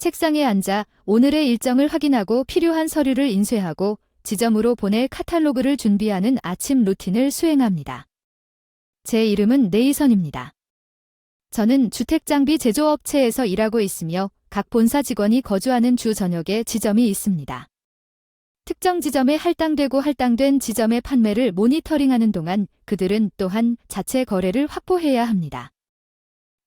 책상에 앉아 오늘의 일정을 확인하고 필요한 서류를 인쇄하고 지점으로 보낼 카탈로그를 준비하는 아침 루틴을 수행합니다. 제 이름은 네이선입니다. 저는 주택장비 제조업체에서 일하고 있으며 각 본사 직원이 거주하는 주 전역에 지점이 있습니다. 특정 지점에 할당되고 할당된 지점의 판매를 모니터링하는 동안 그들은 또한 자체 거래를 확보해야 합니다.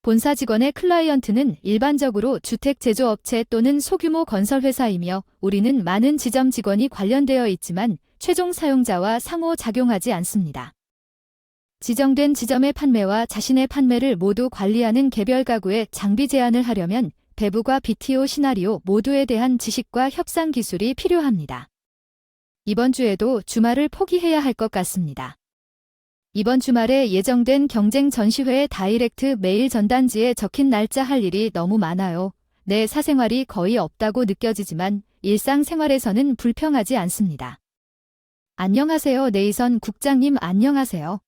본사 직원의 클라이언트는 일반적으로 주택 제조업체 또는 소규모 건설회사이며 우리는 많은 지점 직원이 관련되어 있지만 최종 사용자와 상호작용하지 않습니다. 지정된 지점의 판매와 자신의 판매를 모두 관리하는 개별 가구의 장비 제안을 하려면 배부과 BTO 시나리오 모두에 대한 지식과 협상 기술이 필요합니다. 이번 주에도 주말을 포기해야 할 것 같습니다. 이번 주말에 예정된 경쟁 전시회의 다이렉트 메일 전단지에 적힌 날짜 할 일이 너무 많아요. 내 사생활이 거의 없다고 느껴지지만 일상생활에서는 불평하지 않습니다. 안녕하세요, 네이선 국장님. 안녕하세요.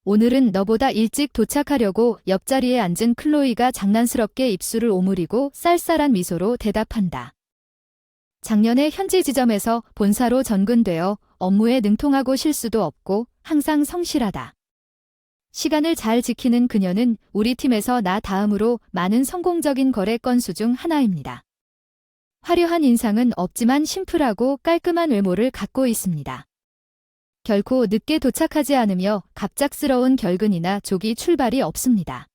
오늘은 너보다 일찍 도착하려고 옆자리에 앉은 클로이가 장난스럽게 입술을 오므리고 쌀쌀한 미소로 대답한다. 작년에 현지 지점에서 본사로 전근되어 업무에 능통하고 실수도 없고 항상 성실하다. 시간을 잘 지키는 그녀는 우리 팀에서 나 다음으로 많은 성공적인 거래 건수 중 하나입니다. 화려한 인상은 없지만 심플하고 깔끔한 외모를 갖고 있습니다. 결코 늦게 도착하지 않으며 갑작스러운 결근이나 조기 출발이 없습니다.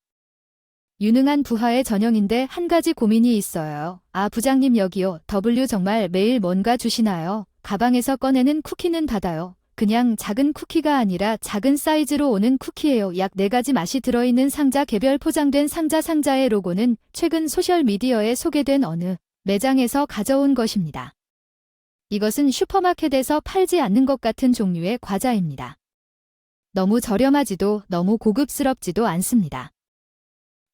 유능한 부하의 전형인데 한 가지 고민이 있어요. 아, 부장님 여기요. W 정말 매일 뭔가 주시나요? 가방에서 꺼내는 쿠키는 받아요. 그냥 작은 쿠키가 아니라 작은 사이즈로 오는 쿠키예요. 약 4가지 맛이 들어있는 상자, 개별 포장된 상자의 로고는 최근 소셜미디어에 소개된 어느 매장에서 가져온 것입니다. 이것은 슈퍼마켓에서 팔지 않는 것 같은 종류의 과자입니다. 너무 저렴하지도 너무 고급스럽지도 않습니다.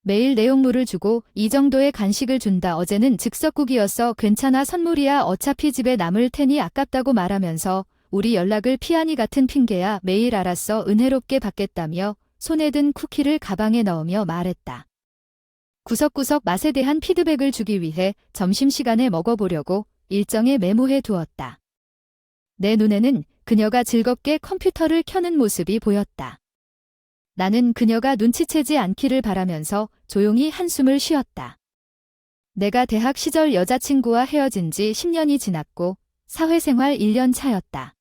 매일 내용물을 주고 이 정도의 간식을 준다. 어제는 즉석국이었어. 괜찮아, 선물이야. 어차피 집에 남을 테니 아깝다고 말하면서 우리 연락을 피하니 같은 핑계야. 매일 알았어. 은혜롭게 받겠다며 손에 든 쿠키를 가방에 넣으며 말했다. 구석구석 맛에 대한 피드백을 주기 위해 점심시간에 먹어보려고 일정에 메모해 두었다. 내 눈에는 그녀가 즐겁게 컴퓨터를 켜는 모습이 보였다. 나는 그녀가 눈치채지 않기를 바라면서 조용히 한숨을 쉬었다. 내가 대학 시절 여자친구와 헤어진 지 10년이 지났고 사회생활 1년 차였다.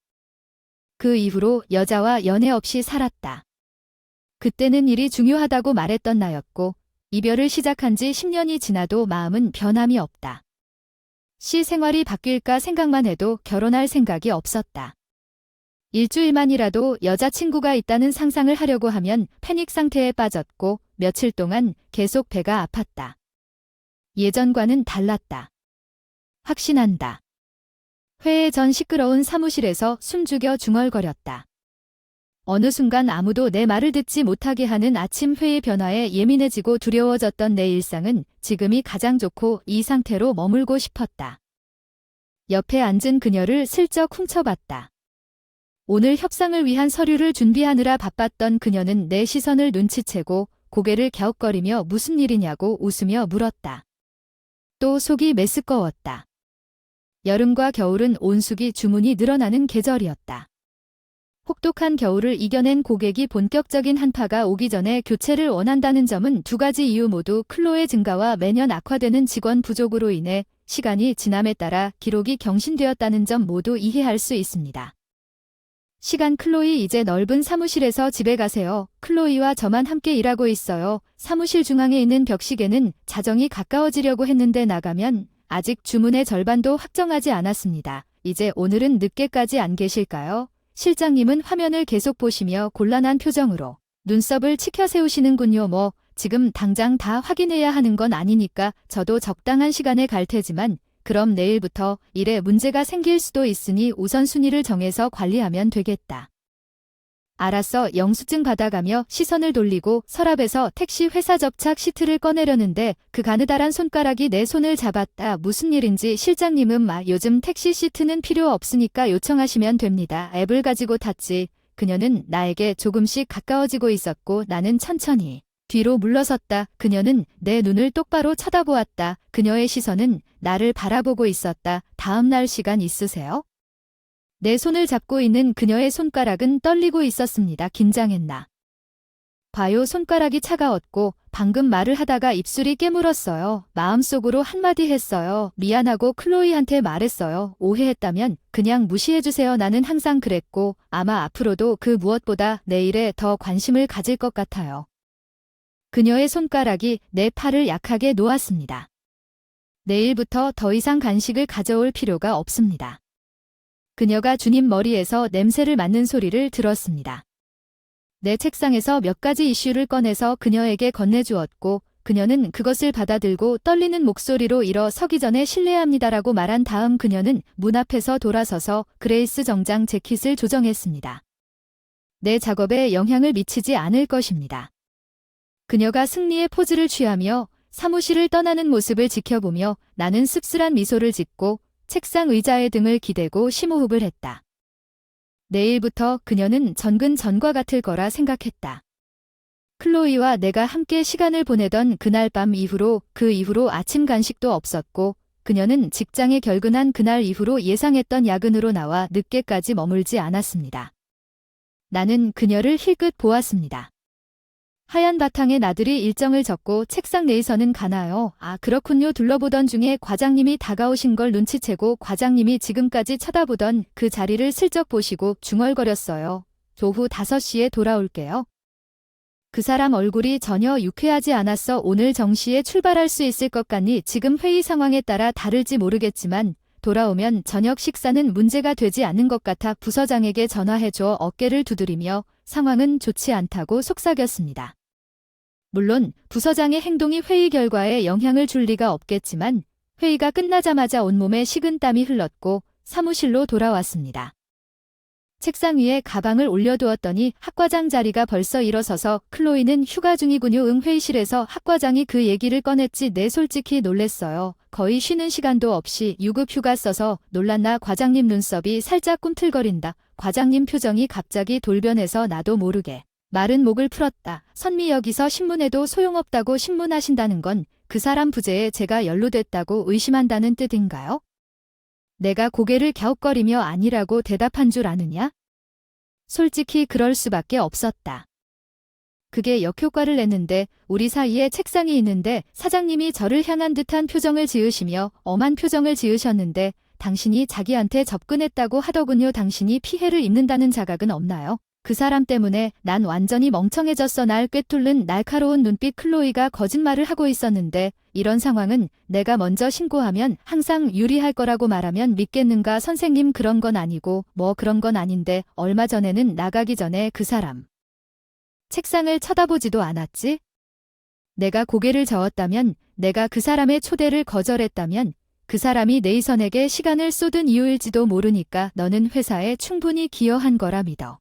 그 이후로 여자와 연애 없이 살았다. 그때는 일이 중요하다고 말했던 나였고 이별을 시작한 지 10년이 지나도 마음은 변함이 없다. 시 생활이 바뀔까 생각만 해도 결혼할 생각이 없었다. 일주일만이라도 여자친구가 있다는 상상을 하려고 하면 패닉 상태에 빠졌고 며칠 동안 계속 배가 아팠다. 예전과는 달랐다. 확신한다. 회의 전 시끄러운 사무실에서 숨죽여 중얼거렸다. 어느 순간 아무도 내 말을 듣지 못하게 하는 아침 회의 변화에 예민해지고 두려워졌던 내 일상은 지금이 가장 좋고 이 상태로 머물고 싶었다. 옆에 앉은 그녀를 슬쩍 훔쳐봤다. 오늘 협상을 위한 서류를 준비하느라 바빴던 그녀는 내 시선을 눈치채고 고개를 갸웃거리며 무슨 일이냐고 웃으며 물었다. 또 속이 메스꺼웠다. 여름과 겨울은 온수기 주문이 늘어나는 계절이었다. 혹독한 겨울을 이겨낸 고객이 본격적인 한파가 오기 전에 교체를 원한다는 점은 2가지 이유 모두 클로의 증가와 매년 악화되는 직원 부족으로 인해 시간이 지남에 따라 기록이 경신되었다는 점 모두 이해할 수 있습니다. 시간, 클로이 이제 넓은 사무실에서 집에 가세요. 클로이와 저만 함께 일하고 있어요. 사무실 중앙에 있는 벽시계는 자정이 가까워지려고 했는데 나가면 아직 주문의 절반도 확정하지 않았습니다. 이제 오늘은 늦게까지 안 계실까요? 실장님은 화면을 계속 보시며 곤란한 표정으로 눈썹을 치켜 세우시는군요. 지금 당장 다 확인해야 하는 건 아니니까 저도 적당한 시간에 갈 테지만 그럼 내일부터 일에 문제가 생길 수도 있으니 우선순위를 정해서 관리하면 되겠다. 알았어. 영수증 받아가며 시선을 돌리고 서랍에서 택시 회사 접착 시트를 꺼내려는데 그 가느다란 손가락이 내 손을 잡았다. 무슨 일인지. 실장님은 요즘 택시 시트는 필요 없으니까 요청하시면 됩니다. 앱을 가지고 탔지. 그녀는 나에게 조금씩 가까워지고 있었고 나는 천천히 뒤로 물러섰다. 그녀는 내 눈을 똑바로 쳐다보았다. 그녀의 시선은 나를 바라보고 있었다. 다음 날 시간 있으세요? 내 손을 잡고 있는 그녀의 손가락은 떨리고 있었습니다. 긴장했나? 봐요. 손가락이 차가웠고 방금 말을 하다가 입술이 깨물었어요. 마음속으로 한마디 했어요. 미안하고 클로이한테 말했어요. 오해했다면 그냥 무시해주세요. 나는 항상 그랬고 아마 앞으로도 그 무엇보다 내 일에 더 관심을 가질 것 같아요. 그녀의 손가락이 내 팔을 약하게 놓았습니다. 내일부터 더 이상 간식을 가져올 필요가 없습니다. 그녀가 주님 머리에서 냄새를 맡는 소리를 들었습니다. 내 책상에서 몇 가지 이슈를 꺼내서 그녀에게 건네주었고 그녀는 그것을 받아들고 떨리는 목소리로 일어서기 전에 실례합니다라고 말한 다음 그녀는 문 앞에서 돌아서서 그레이스 정장 재킷을 조정했습니다. 내 작업에 영향을 미치지 않을 것입니다. 그녀가 승리의 포즈를 취하며 사무실을 떠나는 모습을 지켜보며 나는 씁쓸한 미소를 짓고 책상 의자에 등을 기대고 심호흡을 했다. 내일부터 그녀는 전과 같을 거라 생각했다. 클로이와 내가 함께 시간을 보내던 그날 밤 이후로 그 이후로 아침 간식도 없었고 그녀는 직장에 결근한 그날 이후로 예상했던 야근으로 나와 늦게까지 머물지 않았습니다. 나는 그녀를 힐끗 보았습니다. 하얀 바탕에 나들이 일정을 적고 책상 내에서는 가나요? 아, 그렇군요. 둘러보던 중에 과장님이 다가오신 걸 눈치채고 과장님이 지금까지 쳐다보던 그 자리를 슬쩍 보시고 중얼거렸어요. 오후 5시에 돌아올게요. 그 사람 얼굴이 전혀 유쾌하지 않았어. 오늘 정시에 출발할 수 있을 것 같니? 지금 회의 상황에 따라 다를지 모르겠지만 돌아오면 저녁 식사는 문제가 되지 않는 것 같아 부서장에게 전화해줘. 어깨를 두드리며 상황은 좋지 않다고 속삭였습니다. 물론 부서장의 행동이 회의 결과에 영향을 줄 리가 없겠지만 회의가 끝나자마자 온몸에 식은땀이 흘렀고 사무실로 돌아왔습니다. 책상 위에 가방을 올려두었더니 학과장 자리가 벌써 일어서서 클로이는 휴가 중이군요. 회의실에서 학과장이 그 얘기를 꺼냈지. 네, 솔직히 놀랬어요. 거의 쉬는 시간도 없이 유급 휴가 써서 놀랐나? 과장님 눈썹이 살짝 꿈틀거린다. 과장님 표정이 갑자기 돌변해서 나도 모르게 마른 목을 풀었다. 선미 여기서 신문해도 소용없다고 신문하신다는 건 그 사람 부재에 제가 연루됐다고 의심한다는 뜻인가요? 내가 고개를 갸웃거리며 아니라고 대답한 줄 아느냐? 솔직히 그럴 수밖에 없었다. 그게 역효과를 냈는데 우리 사이에 책상이 있는데 사장님이 저를 향한 듯한 표정을 지으시며 엄한 표정을 지으셨는데 당신이 자기한테 접근했다고 하더군요. 당신이 피해를 입는다는 자각은 없나요? 그 사람 때문에 난 완전히 멍청해졌어. 날 꿰뚫는 날카로운 눈빛. 클로이가 거짓말을 하고 있었는데 이런 상황은 내가 먼저 신고하면 항상 유리할 거라고 말하면 믿겠는가? 선생님, 그런 건 아니고 뭐 그런 건 아닌데 얼마 전에는 나가기 전에 그 사람 책상을 쳐다보지도 않았지? 내가 고개를 저었다면, 내가 그 사람의 초대를 거절했다면 그 사람이 네이선에게 시간을 쏟은 이유일지도 모르니까 너는 회사에 충분히 기여한 거라 믿어.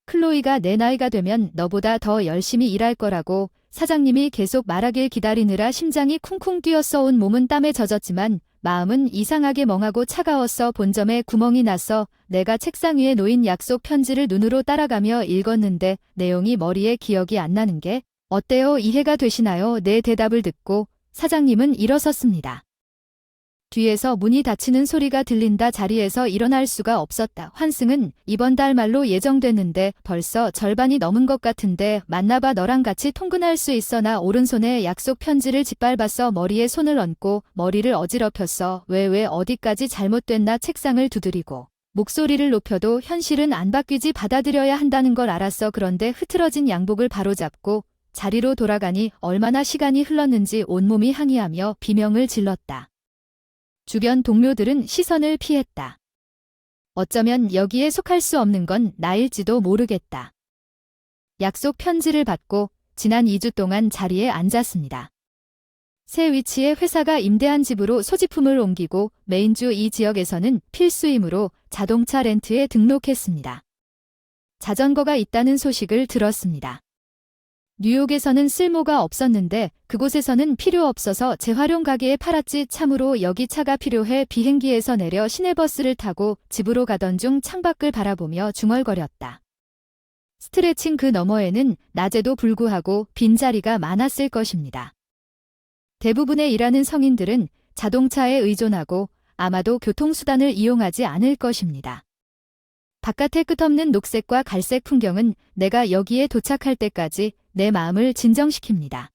클로이가 내 나이가 되면 너보다 더 열심히 일할 거라고 사장님이 계속 말하길 기다리느라 심장이 쿵쿵 뛰었어. 온 몸은 땀에 젖었지만 마음은 이상하게 멍하고 차가웠어. 본점에 구멍이 났어. 내가 책상 위에 놓인 약속 편지를 눈으로 따라가며 읽었는데 내용이 머리에 기억이 안 나는 게 어때요? 이해가 되시나요? 내 대답을 듣고 사장님은 일어섰습니다. 뒤에서 문이 닫히는 소리가 들린다. 자리에서 일어날 수가 없었다. 환승은 이번 달 말로 예정됐는데 벌써 절반이 넘은 것 같은데 만나봐. 너랑 같이 통근할 수 있어. 나 오른손에 약속 편지를 짓밟았어. 머리에 손을 얹고 머리를 어지럽혔어. 왜 어디까지 잘못됐나? 책상을 두드리고 목소리를 높여도 현실은 안 바뀌지. 받아들여야 한다는 걸 알았어. 그런데 흐트러진 양복을 바로잡고 자리로 돌아가니 얼마나 시간이 흘렀는지 온몸이 항의하며 비명을 질렀다. 주변 동료들은 시선을 피했다. 어쩌면 여기에 속할 수 없는 건 나일지도 모르겠다. 약속 편지를 받고 지난 2주 동안 자리에 앉았습니다. 새 위치에 회사가 임대한 집으로 소지품을 옮기고 메인주 이 지역에서는 필수이므로 자동차 렌트에 등록했습니다. 자전거가 있다는 소식을 들었습니다. 뉴욕에서는 쓸모가 없었는데 그곳에서는 필요 없어서 재활용 가게에 팔았지. 참으로 여기 차가 필요해. 비행기에서 내려 시내버스를 타고 집으로 가던 중 창밖을 바라보며 중얼거렸다. 스트레칭 그 너머에는 낮에도 불구하고 빈자리가 많았을 것입니다. 대부분의 일하는 성인들은 자동차에 의존하고 아마도 교통수단을 이용하지 않을 것입니다. 바깥의 끝없는 녹색과 갈색 풍경은 내가 여기에 도착할 때까지 내 마음을 진정시킵니다.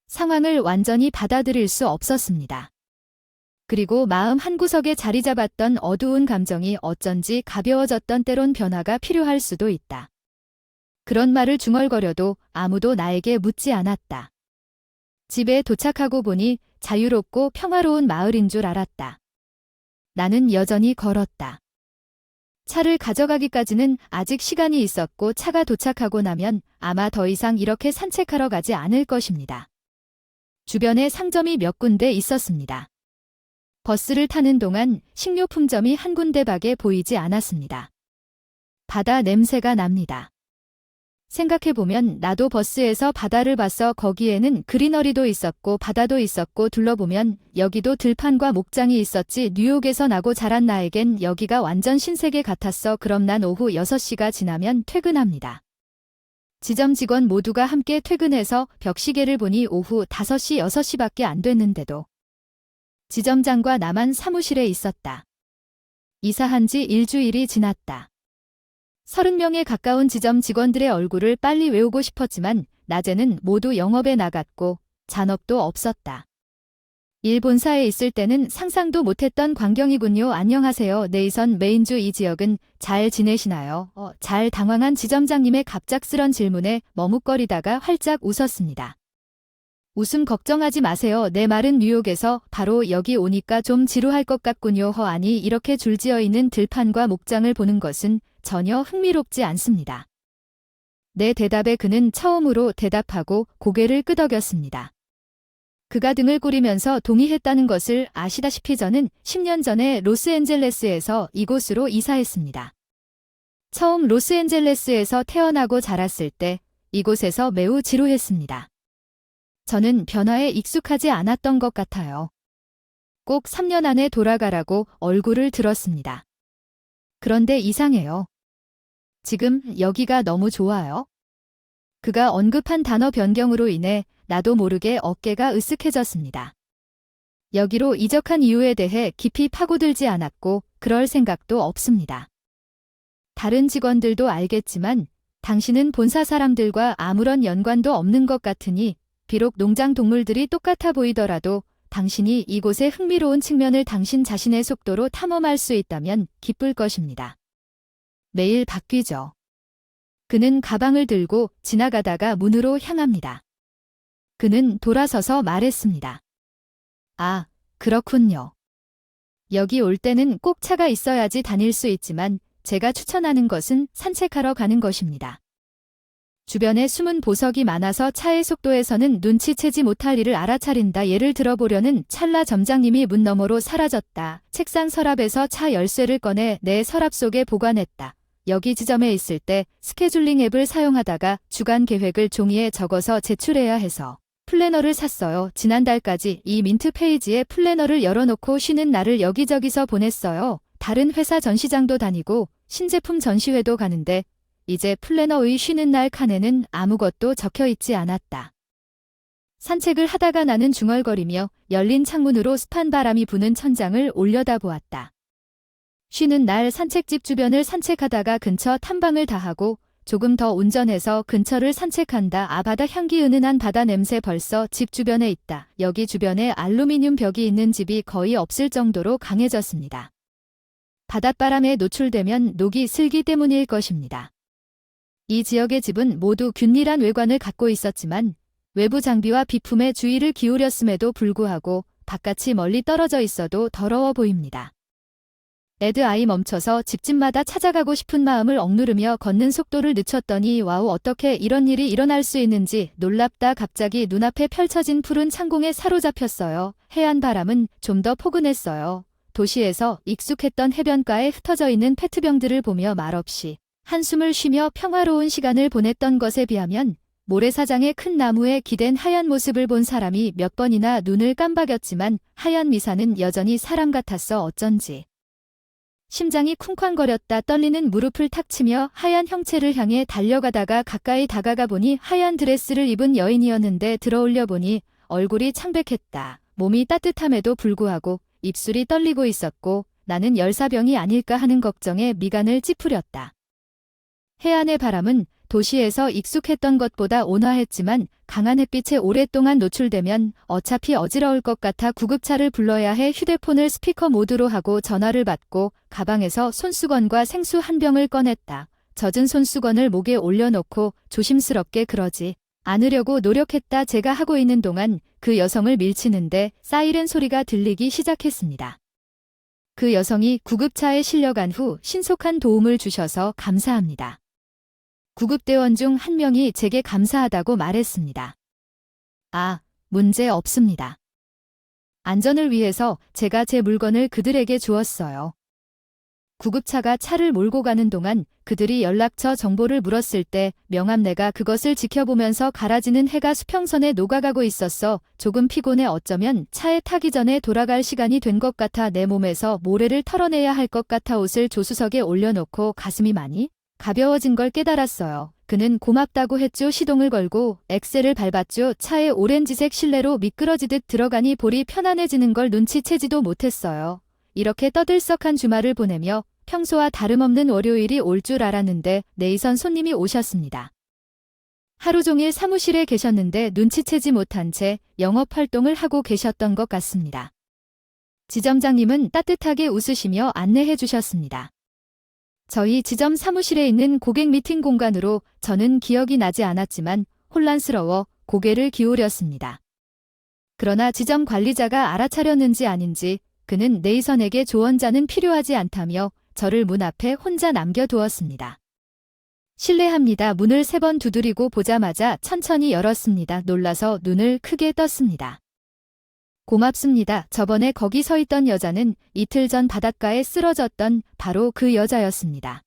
상황을 완전히 받아들일 수 없었습니다. 그리고 마음 한구석에 자리 잡았던 어두운 감정이 어쩐지 가벼워졌던 때론 변화가 필요할 수도 있다. 그런 말을 중얼거려도 아무도 나에게 묻지 않았다. 집에 도착하고 보니 자유롭고 평화로운 마을인 줄 알았다. 나는 여전히 걸었다. 차를 가져가기까지는 아직 시간이 있었고 차가 도착하고 나면 아마 더 이상 이렇게 산책하러 가지 않을 것입니다. 주변에 상점이 몇 군데 있었습니다. 버스를 타는 동안 식료품점이 한 군데밖에 보이지 않았습니다. 바다 냄새가 납니다. 생각해보면 나도 버스에서 바다를 봤어. 거기에는 그리너리도 있었고 바다도 있었고 둘러보면 여기도 들판과 목장이 있었지. 뉴욕에서 나고 자란 나에겐 여기가 완전 신세계 같았어. 그럼 난 오후 6시가 지나면 퇴근합니다. 지점 직원 모두가 함께 퇴근해서 벽시계를 보니 오후 5시, 6시밖에 안 됐는데도 지점장과 나만 사무실에 있었다. 이사한 지 일주일이 지났다. 30명에 가까운 지점 직원들의 얼굴을 빨리 외우고 싶었지만 낮에는 모두 영업에 나갔고 잔업도 없었다. 일 본사에 있을 때는 상상도 못했던 광경이군요. 안녕하세요. 네이선 메인주 이 지역은 잘 지내시나요? 잘 당황한 지점장님의 갑작스런 질문에 머뭇거리다가 활짝 웃었습니다. 웃음 걱정하지 마세요. 내 말은 뉴욕에서 바로 여기 오니까 좀 지루할 것 같군요. 아니 이렇게 줄지어 있는 들판과 목장을 보는 것은 전혀 흥미롭지 않습니다. 내 대답에 그는 처음으로 대답하고 고개를 끄덕였습니다. 그가 등을 꾸리면서 동의했다는 것을 아시다시피 저는 10년 전에 로스앤젤레스에서 이곳으로 이사했습니다. 처음 로스앤젤레스에서 태어나고 자랐을 때 이곳에서 매우 지루했습니다. 저는 변화에 익숙하지 않았던 것 같아요. 꼭 3년 안에 돌아가라고 얼굴을 들었습니다. 그런데 이상해요. 지금 여기가 너무 좋아요. 그가 언급한 단어 변경으로 인해 나도 모르게 어깨가 으쓱해졌습니다. 여기로 이적한 이유에 대해 깊이 파고들지 않았고 그럴 생각도 없습니다. 다른 직원들도 알겠지만 당신은 본사 사람들과 아무런 연관도 없는 것 같으니 비록 농장 동물들이 똑같아 보이더라도 당신이 이곳의 흥미로운 측면을 당신 자신의 속도로 탐험할 수 있다면 기쁠 것입니다. 매일 바뀌죠. 그는 가방을 들고 지나가다가 문으로 향합니다. 그는 돌아서서 말했습니다. 아, 그렇군요. 여기 올 때는 꼭 차가 있어야지 다닐 수 있지만 제가 추천하는 것은 산책하러 가는 것입니다. 주변에 숨은 보석이 많아서 차의 속도에서는 눈치채지 못할 일을 알아차린다. 예를 들어보려는 찰나 점장님이 문 너머로 사라졌다. 책상 서랍에서 차 열쇠를 꺼내 내 서랍 속에 보관했다. 여기 지점에 있을 때 스케줄링 앱을 사용하다가 주간 계획을 종이에 적어서 제출해야 해서 플래너를 샀어요. 지난달까지 이 민트 페이지에 플래너를 열어놓고 쉬는 날을 여기저기서 보냈어요. 다른 회사 전시장도 다니고 신제품 전시회도 가는데 이제 플래너의 쉬는 날 칸에는 아무것도 적혀 있지 않았다. 산책을 하다가 나는 중얼거리며 열린 창문으로 습한 바람이 부는 천장을 올려다보았다. 쉬는 날 산책집 주변을 산책하다가 근처 탐방을 다하고 조금 더 운전해서 근처를 산책한다. 아, 바다 향기 은은한 바다 냄새 벌써 집 주변에 있다. 여기 주변에 알루미늄 벽이 있는 집이 거의 없을 정도로 강해졌습니다. 바닷바람에 노출되면 녹이 슬기 때문일 것입니다. 이 지역의 집은 모두 균일한 외관을 갖고 있었지만 외부 장비와 비품에 주의를 기울였음에도 불구하고 바깥이 멀리 떨어져 있어도 더러워 보입니다. 애드아이 멈춰서 집집마다 찾아가고 싶은 마음을 억누르며 걷는 속도를 늦췄더니 와우, 어떻게 이런 일이 일어날 수 있는지 놀랍다. 갑자기 눈앞에 펼쳐진 푸른 창공에 사로잡혔어요. 해안 바람은 좀 더 포근했어요. 도시에서 익숙했던 해변가에 흩어져 있는 페트병들을 보며 말없이 한숨을 쉬며 평화로운 시간을 보냈던 것에 비하면 모래사장의 큰 나무에 기댄 하얀 모습을 본 사람이 몇 번이나 눈을 깜박였지만 하얀 미사는 여전히 사람 같았어. 어쩐지 심장이 쿵쾅거렸다. 떨리는 무릎을 탁 치며 하얀 형체를 향해 달려가다가 가까이 다가가 보니 하얀 드레스를 입은 여인이었는데 들어올려 보니 얼굴이 창백했다. 몸이 따뜻함에도 불구하고 입술이 떨리고 있었고 나는 열사병이 아닐까 하는 걱정에 미간을 찌푸렸다. 해안의 바람은 도시에서 익숙했던 것보다 온화했지만 강한 햇빛에 오랫동안 노출되면 어차피 어지러울 것 같아 구급차를 불러야 해 휴대폰을 스피커 모드로 하고 전화를 받고 가방에서 손수건과 생수 한 병을 꺼냈다. 젖은 손수건을 목에 올려놓고 조심스럽게 그러지 않으려고 노력했다. 제가 하고 있는 동안 그 여성을 밀치는데 사이렌 소리가 들리기 시작했습니다. 그 여성이 구급차에 실려간 후 신속한 도움을 주셔서 감사합니다. 구급대원 중 한 명이 제게 감사하다고 말했습니다. 아, 문제 없습니다. 안전을 위해서 제가 제 물건을 그들에게 주었어요. 구급차가 차를 몰고 가는 동안 그들이 연락처 정보를 물었을 때 명함내가 그것을 지켜보면서 갈아지는 해가 수평선에 녹아가고 있었어. 조금 피곤해. 어쩌면 차에 타기 전에 돌아갈 시간이 된 것 같아. 내 몸에서 모래를 털어내야 할 것 같아. 옷을 조수석에 올려놓고 가슴이 많이 가벼워진 걸 깨달았어요. 그는 고맙다고 했죠. 시동을 걸고 엑셀을 밟았죠. 차에 오렌지색 실내로 미끄러지듯 들어가니 볼이 편안해지는 걸 눈치채지도 못했어요. 이렇게 떠들썩한 주말을 보내며 평소와 다름없는 월요일이 올 줄 알았는데 네이선 손님이 오셨습니다. 하루 종일 사무실에 계셨는데 눈치채지 못한 채 영업활동을 하고 계셨던 것 같습니다. 지점장님은 따뜻하게 웃으시며 안내해 주셨습니다. 저희 지점 사무실에 있는 고객 미팅 공간으로. 저는 기억이 나지 않았지만 혼란스러워 고개를 기울였습니다. 그러나 지점 관리자가 알아차렸는지 아닌지 그는 네이선에게 조언자는 필요하지 않다며 저를 문 앞에 혼자 남겨두었습니다. 실례합니다. 문을 3번 두드리고 보자마자 천천히 열었습니다. 놀라서 눈을 크게 떴습니다. 고맙습니다. 저번에 거기 서 있던 여자는 이틀 전 바닷가에 쓰러졌던 바로 그 여자였습니다.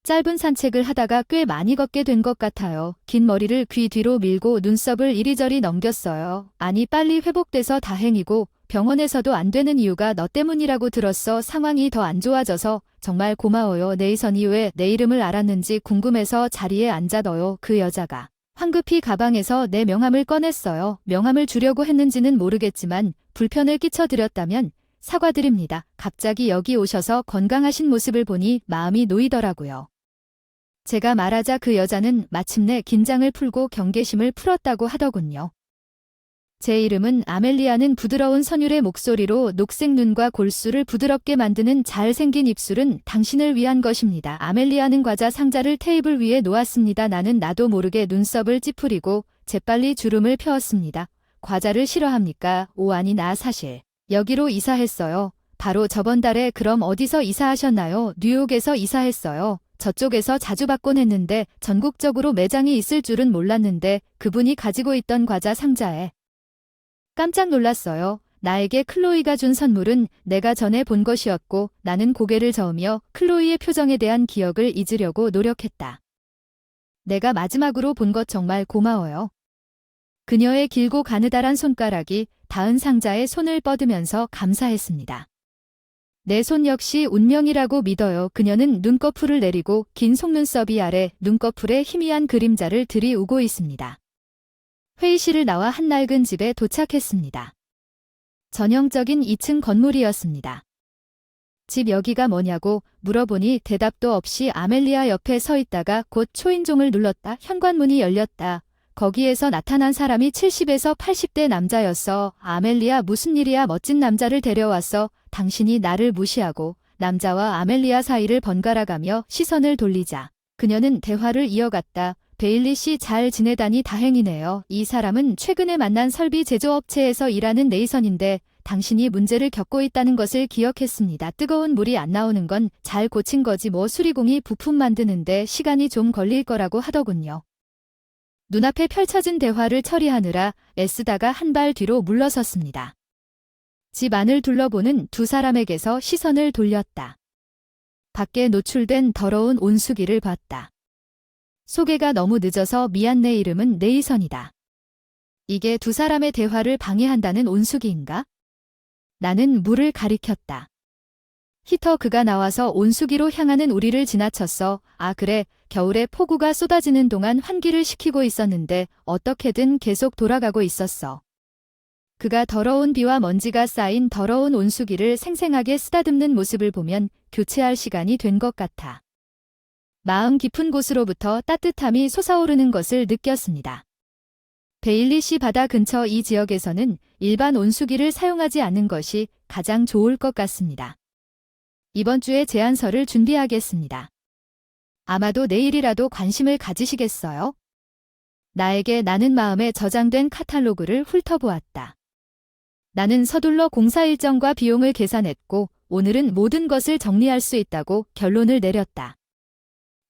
짧은 산책을 하다가 꽤 많이 걷게 된 것 같아요. 긴 머리를 귀 뒤로 밀고 눈썹을 이리저리 넘겼어요. 아니, 빨리 회복돼서 다행이고 병원에서도 안 되는 이유가 너 때문이라고 들었어. 상황이 더 안 좋아져서 정말 고마워요. 네이선이 왜 내 이름을 알았는지 궁금해서 자리에 앉아 넣어요. 그 여자가 황급히 가방에서 내 명함을 꺼냈어요. 명함을 주려고 했는지는 모르겠지만 불편을 끼쳐드렸다면 사과드립니다. 갑자기 여기 오셔서 건강하신 모습을 보니 마음이 놓이더라고요. 제가 말하자 그 여자는 마침내 긴장을 풀고 경계심을 풀었다고 하더군요. 제 이름은 아멜리아는 부드러운 선율의 목소리로 녹색 눈과 골수를 부드럽게 만드는 잘생긴 입술은 당신을 위한 것입니다. 아멜리아는 과자 상자를 테이블 위에 놓았습니다. 나는 나도 모르게 눈썹을 찌푸리고 재빨리 주름을 펴었습니다. 과자를 싫어합니까? 오, 아니, 나 사실 여기로 이사했어요. 바로 저번 달에. 그럼 어디서 이사하셨나요? 뉴욕에서 이사했어요. 저쪽에서 자주 받곤 했는데 전국적으로 매장이 있을 줄은 몰랐는데 그분이 가지고 있던 과자 상자에 깜짝 놀랐어요. 나에게 클로이가 준 선물은 내가 전에 본 것이었고 나는 고개를 저으며 클로이의 표정에 대한 기억을 잊으려고 노력했다. 내가 마지막으로 본 것 정말 고마워요. 그녀의 길고 가느다란 손가락이 닿은 상자에 손을 뻗으면서 감사했습니다. 내 손 역시 운명이라고 믿어요. 그녀는 눈꺼풀을 내리고 긴 속눈썹이 아래 눈꺼풀에 희미한 그림자를 들이우고 있습니다. 회의실을 나와 한 낡은 집에 도착했습니다. 전형적인 2층 건물이었습니다. 집 여기가 뭐냐고 물어보니 대답도 없이 아멜리아 옆에 서 있다가 곧 초인종을 눌렀다. 현관문이 열렸다. 거기에서 나타난 사람이 70에서 80대 남자였어. 아멜리아, 무슨 일이야? 멋진 남자를 데려왔어. 당신이 나를 무시하고 남자와 아멜리아 사이를 번갈아가며 시선을 돌리자 그녀는 대화를 이어갔다. 베일리 씨, 잘 지내다니 다행이네요. 이 사람은 최근에 만난 설비 제조업체에서 일하는 네이선인데 당신이 문제를 겪고 있다는 것을 기억했습니다. 뜨거운 물이 안 나오는 건 잘 고친 거지 뭐. 수리공이 부품 만드는데 시간이 좀 걸릴 거라고 하더군요. 눈앞에 펼쳐진 대화를 처리하느라 애쓰다가 한 발 뒤로 물러섰습니다. 집 안을 둘러보는 두 사람에게서 시선을 돌렸다. 밖에 노출된 더러운 온수기를 봤다. 소개가 너무 늦어서 미안. 내 이름은 네이선이다. 이게 두 사람의 대화를 방해한다는 온수기인가? 나는 물을 가리켰다. 히터 그가 나와서 온수기로 향하는 우리를 지나쳤어. 아 그래, 겨울에 폭우가 쏟아지는 동안 환기를 시키고 있었는데 어떻게든 계속 돌아가고 있었어. 그가 더러운 비와 먼지가 쌓인 더러운 온수기를 생생하게 쓰다듬는 모습을 보면 교체할 시간이 된 것 같아. 마음 깊은 곳으로부터 따뜻함이 솟아오르는 것을 느꼈습니다. 베일리시 바다 근처 이 지역에서는 일반 온수기를 사용하지 않는 것이 가장 좋을 것 같습니다. 이번 주에 제안서를 준비하겠습니다. 아마도 내일이라도 관심을 가지시겠어요? 나에게 나는 마음에 저장된 카탈로그를 훑어보았다. 나는 서둘러 공사 일정과 비용을 계산했고 오늘은 모든 것을 정리할 수 있다고 결론을 내렸다.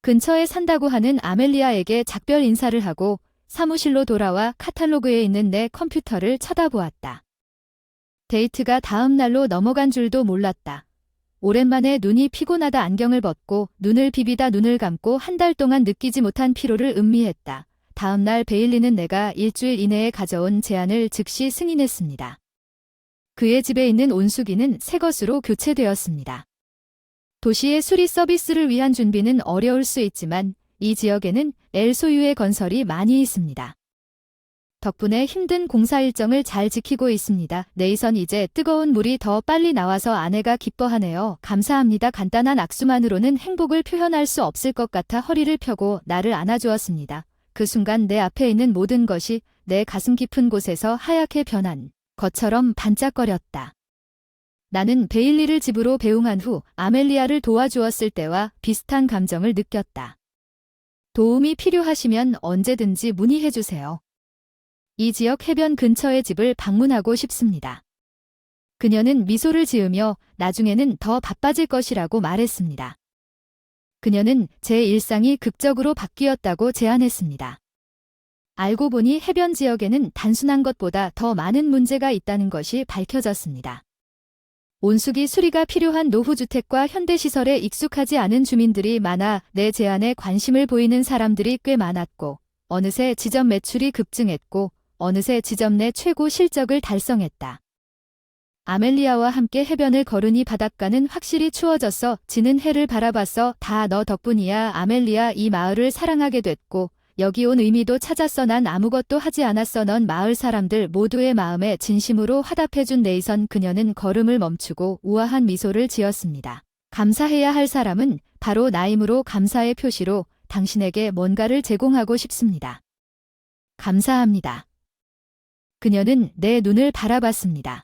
근처에 산다고 하는 아멜리아에게 작별 인사를 하고 사무실로 돌아와 카탈로그에 있는 내 컴퓨터를 쳐다보았다. 데이트가 다음 날로 넘어간 줄도 몰랐다. 오랜만에 눈이 피곤하다 안경을 벗고 눈을 비비다 눈을 감고 한 달 동안 느끼지 못한 피로를 음미했다. 다음 날 베일리는 내가 일주일 이내에 가져온 제안을 즉시 승인했습니다. 그의 집에 있는 온수기는 새 것으로 교체되었습니다. 도시의 수리 서비스를 위한 준비는 어려울 수 있지만 이 지역에는 엘 소유의 건설이 많이 있습니다. 덕분에 힘든 공사 일정을 잘 지키고 있습니다. 네이선 이제 뜨거운 물이 더 빨리 나와서 아내가 기뻐하네요. 감사합니다. 간단한 악수만으로는 행복을 표현할 수 없을 것 같아 허리를 펴고 나를 안아주었습니다. 그 순간 내 앞에 있는 모든 것이 내 가슴 깊은 곳에서 하얗게 변한 것처럼 반짝거렸다. 나는 베일리를 집으로 배웅한 후 아멜리아를 도와주었을 때와 비슷한 감정을 느꼈다. 도움이 필요하시면 언제든지 문의해주세요. 이 지역 해변 근처의 집을 방문하고 싶습니다. 그녀는 미소를 지으며 나중에는 더 바빠질 것이라고 말했습니다. 그녀는 제 일상이 극적으로 바뀌었다고 제안했습니다. 알고 보니 해변 지역에는 단순한 것보다 더 많은 문제가 있다는 것이 밝혀졌습니다. 온수기 수리가 필요한 노후주택과 현대시설에 익숙하지 않은 주민들이 많아 내 제안에 관심을 보이는 사람들이 꽤 많았고 어느새 지점 매출이 급증했고 어느새 지점 내 최고 실적을 달성했다. 아멜리아와 함께 해변을 걸으니 바닷가는 확실히 추워졌어. 지는 해를 바라봤어. 다 너 덕분이야. 아멜리아, 이 마을을 사랑하게 됐고 여기 온 의미도 찾았어. 난 아무것도 하지 않았어. 넌 마을 사람들 모두의 마음에 진심으로 화답해준 네이선. 그녀는 걸음을 멈추고 우아한 미소를 지었습니다. 감사해야 할 사람은 바로 나이므로 감사의 표시로 당신에게 뭔가를 제공하고 싶습니다. 감사합니다. 그녀는 내 눈을 바라봤습니다.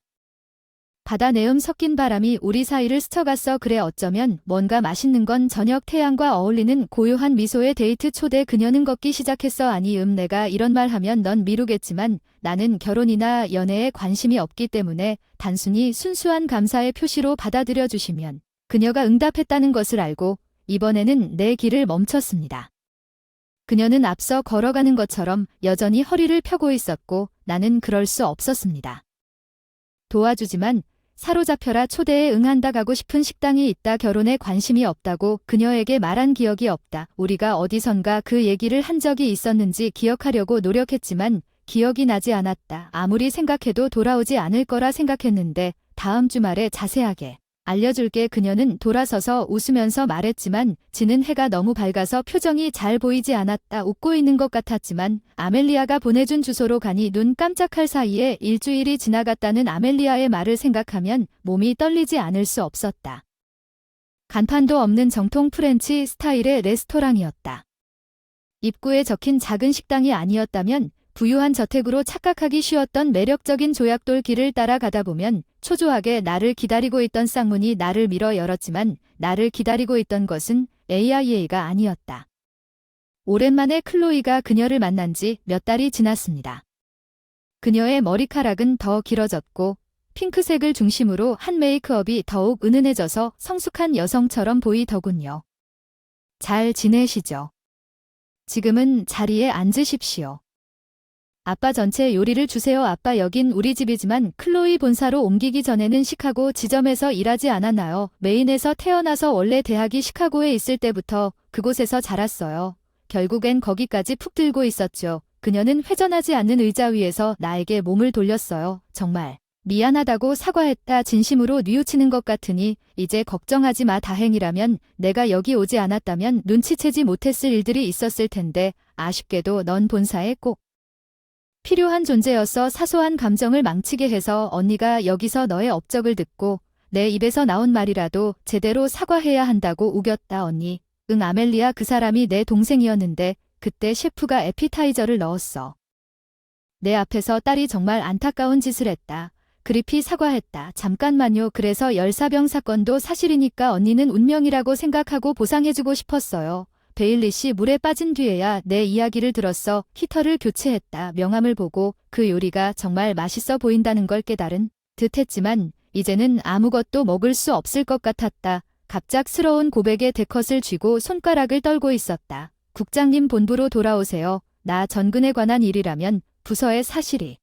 바다 내음 섞인 바람이 우리 사이를 스쳐갔어. 그래 어쩌면 뭔가 맛있는 건 저녁 태양과 어울리는 고요한 미소의 데이트 초대. 그녀는 걷기 시작했어. 아니 내가 이런 말 하면 넌 미루겠지만 나는 결혼이나 연애에 관심이 없기 때문에 단순히 순수한 감사의 표시로 받아들여 주시면. 그녀가 응답했다는 것을 알고 이번에는 내 길을 멈췄습니다. 그녀는 앞서 걸어가는 것처럼 여전히 허리를 펴고 있었고 나는 그럴 수 없었습니다. 도와주지만 사로잡혀라. 초대에 응한다. 가고 싶은 식당이 있다. 결혼에 관심이 없다고 그녀에게 말한 기억이 없다. 우리가 어디선가 그 얘기를 한 적이 있었는지 기억하려고 노력했지만 기억이 나지 않았다. 아무리 생각해도 돌아오지 않을 거라 생각했는데 다음 주말에 자세하게 알려줄게. 그녀는 돌아서서 웃으면서 말했지만 지는 해가 너무 밝아서 표정이 잘 보이지 않았다. 웃고 있는 것 같았지만 아멜리아가 보내준 주소로 가니 눈 깜짝할 사이에 일주일이 지나갔다는 아멜리아의 말을 생각하면 몸이 떨리지 않을 수 없었다. 간판도 없는 정통 프렌치 스타일의 레스토랑이었다. 입구에 적힌 작은 식당이 아니었다면 부유한 저택으로 착각하기 쉬웠던 매력적인 조약돌 길을 따라가다 보면 초조하게 나를 기다리고 있던 쌍문이 나를 밀어 열었지만 나를 기다리고 있던 것은 AIA가 아니었다. 오랜만에 클로이가 그녀를 만난 지 몇 달이 지났습니다. 그녀의 머리카락은 더 길어졌고 핑크색을 중심으로 한 메이크업이 더욱 은은해져서 성숙한 여성처럼 보이더군요. 잘 지내시죠? 지금은 자리에 앉으십시오. 아빠 전체 요리를 주세요. 아빠 여긴 우리 집이지만 클로이 본사로 옮기기 전에는 시카고 지점에서 일하지 않았나요? 메인에서 태어나서 원래 대학이 시카고에 있을 때부터 그곳에서 자랐어요. 결국엔 거기까지 푹 들고 있었죠. 그녀는 회전하지 않는 의자 위에서 나에게 몸을 돌렸어요. 정말 미안하다고 사과했다. 진심으로 뉘우치는 것 같으니 이제 걱정하지 마. 다행이라면 내가 여기 오지 않았다면 눈치채지 못했을 일들이 있었을 텐데 아쉽게도 넌 본사에 꼭 필요한 존재였어. 사소한 감정을 망치게 해서 언니가 여기서 너의 업적을 듣고 내 입에서 나온 말이라도 제대로 사과해야 한다고 우겼다. 언니. 응, 아멜리아, 그 사람이 내 동생이었는데 그때 셰프가 에피타이저를 넣었어. 내 앞에서 딸이 정말 안타까운 짓을 했다. 그리피 사과했다. 잠깐만요. 그래서 열사병 사건도 사실이니까 언니는 운명이라고 생각하고 보상해주고 싶었어요. 베일리 씨 물에 빠진 뒤에야 내 이야기를 들었어. 히터를 교체했다. 명함을 보고 그 요리가 정말 맛있어 보인다는 걸 깨달은 듯했지만 이제는 아무것도 먹을 수 없을 것 같았다. 갑작스러운 고백에 대컷을 쥐고 손가락을 떨고 있었다. 국장님, 본부로 돌아오세요. 나 전근에 관한 일이라면 부서의 사실이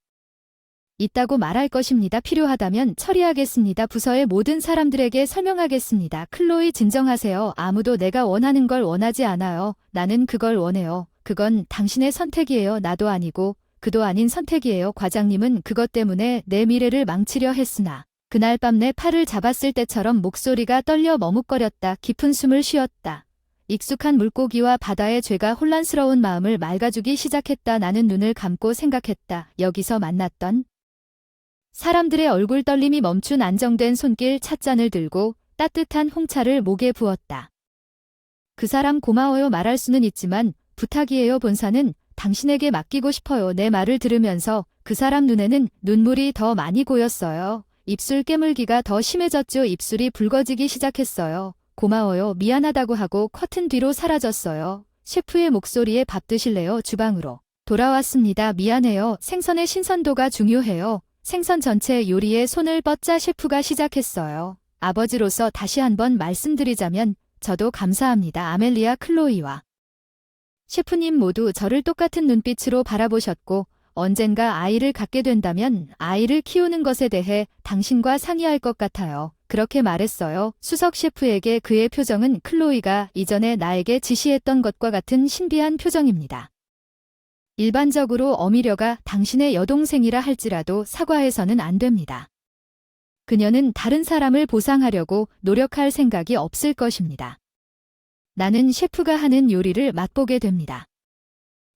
있다고 말할 것입니다. 필요하다면 처리하겠습니다. 부서의 모든 사람들에게 설명하겠습니다. 클로이, 진정하세요. 아무도 내가 원하는 걸 원하지 않아요. 나는 그걸 원해요. 그건 당신의 선택이에요. 나도 아니고 그도 아닌 선택이에요. 과장님은 그것 때문에 내 미래를 망치려 했으나 그날 밤 내 팔을 잡았을 때처럼 목소리가 떨려 머뭇거렸다. 깊은 숨을 쉬었다. 익숙한 물고기와 바다의 죄가 혼란스러운 마음을 맑아주기 시작했다. 나는 눈을 감고 생각했다. 여기서 만났던 사람들의 얼굴 떨림이 멈춘 안정된 손길, 찻잔을 들고 따뜻한 홍차를 목에 부었다. 그 사람 고마워요. 말할 수는 있지만 부탁이에요. 본사는 당신에게 맡기고 싶어요. 내 말을 들으면서 그 사람 눈에는 눈물이 더 많이 고였어요. 입술 깨물기가 더 심해졌죠. 입술이 붉어지기 시작했어요. 고마워요. 미안하다고 하고 커튼 뒤로 사라졌어요. 셰프의 목소리에 밥 드실래요? 주방으로 돌아왔습니다. 미안해요. 생선의 신선도가 중요해요. 생선 전체 요리에 손을 뻗자 셰프가 시작했어요. 아버지로서 다시 한번 말씀드리자면 저도 감사합니다. 아멜리아, 클로이와 셰프님 모두 저를 똑같은 눈빛으로 바라보셨고 언젠가 아이를 갖게 된다면 아이를 키우는 것에 대해 당신과 상의할 것 같아요. 그렇게 말했어요. 수석 셰프에게 그의 표정은 클로이가 이전에 나에게 지시했던 것과 같은 신비한 표정입니다. 일반적으로 어미려가 당신의 여동생이라 할지라도 사과해서는 안 됩니다. 그녀는 다른 사람을 보상하려고 노력할 생각이 없을 것입니다. 나는 셰프가 하는 요리를 맛보게 됩니다.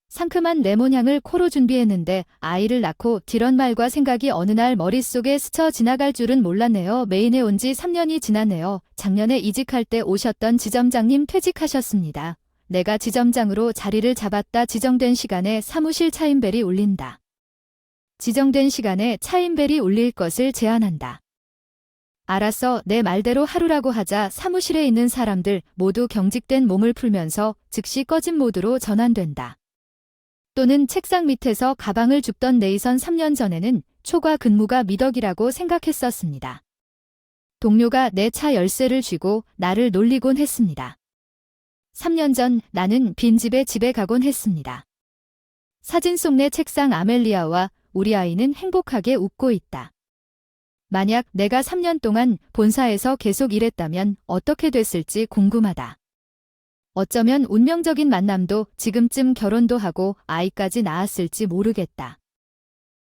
상큼한 레몬향을 코로 준비했는데 아이를 낳고 뒤런 말과 생각이 어느 날 머릿속에 스쳐 지나갈 줄은 몰랐네요. 메인에 온 지 3년이 지났네요. 작년에 이직할 때 오셨던 지점장님 퇴직하셨습니다. 내가 지점장으로 자리를 잡았다. 지정된 시간에 사무실 차임벨이 울린다. 지정된 시간에 차임벨이 울릴 것을 제안한다. 알았어. 내 말대로 하루라고 하자 사무실에 있는 사람들 모두 경직된 몸을 풀면서 즉시 꺼진 모드로 전환된다. 또는 책상 밑에서 가방을 줍던 네이선 3년 전에는 초과 근무가 미덕이라고 생각했었습니다. 동료가 내 차 열쇠를 쥐고 나를 놀리곤 했습니다. 3년 전 나는 빈집에 집에 가곤 했습니다. 사진 속 내 책상, 아멜리아와 우리 아이는 행복하게 웃고 있다. 만약 내가 3년 동안 본사에서 계속 일했다면 어떻게 됐을지 궁금하다. 어쩌면 운명적인 만남도 지금쯤 결혼도 하고 아이까지 낳았을지 모르겠다.